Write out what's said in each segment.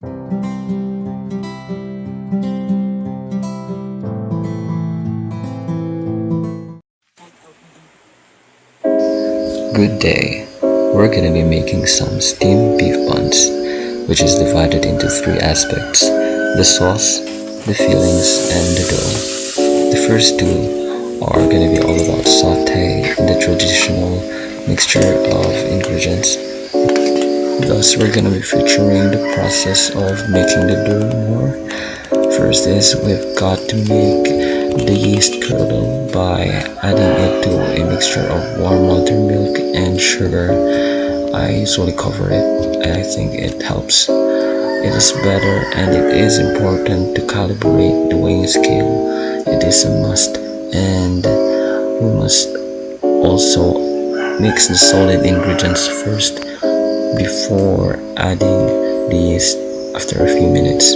Good day. We're gonna be making some steamed beef buns, which is divided into three aspects: the sauce, the fillings, and the dough. The first two are gonna be all about saute, the traditional mixture of ingredients. Thus, we're gonna be featuring the process of making the dough more. First is we've got to make the yeast curdle by adding it to a mixture of warm buttermilk and sugar. I usually cover it. I think it helps. It is better and it is important to calibrate the weighing scale. It is a must, and we must also mix the solid ingredients first before adding the yeast after a few minutes.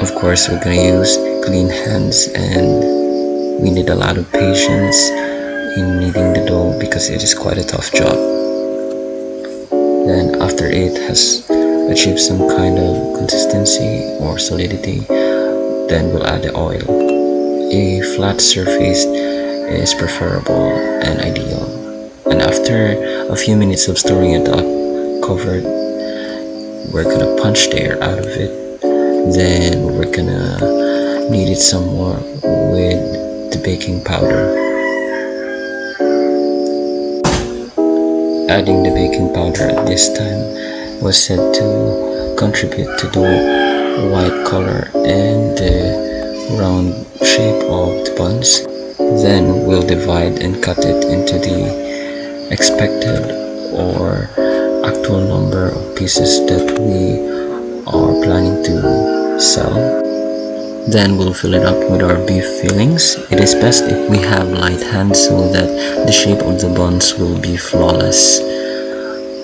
Of course, we're gonna use clean hands, and we need a lot of patience in kneading the dough because it is quite a tough job. Then after it has achieved some kind of consistency or solidity, then we'll add the oil. A flat surface is preferable and ideal. And after a few minutes of stirring it up covered, we're gonna punch the air out of it. Then we're gonna knead it some more with the baking powder. Adding the baking powder at this time was said to contribute to the white color and the round shape of the buns. Then we'll divide and cut it into the expected or actual number of pieces that we are planning to sell. Then we'll fill it up with our beef fillings. It is best if we have light hands so that the shape of the buns will be flawless.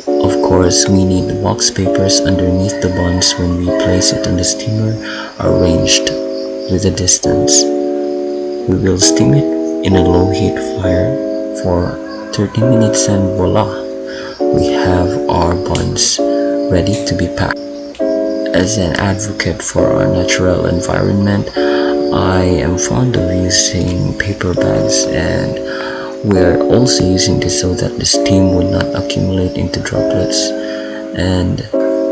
Of course, we need wax papers underneath the buns when we place it on the steamer, arranged with a distance. We will steam it in a low heat fire for 30 minutes and voila! We have our buns ready to be packed. As an advocate for our natural environment, I am fond of using paper bags, and we're also using this so that the steam would not accumulate into droplets. And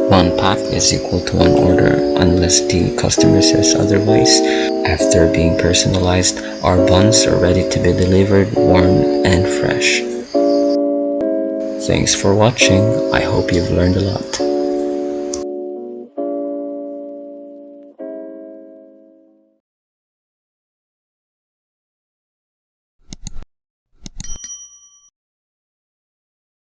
one pack is equal to one order unless the customer says otherwise. After being personalized, our buns are ready to be delivered warm and fresh. Thanks for watching. I hope you've learned a lot.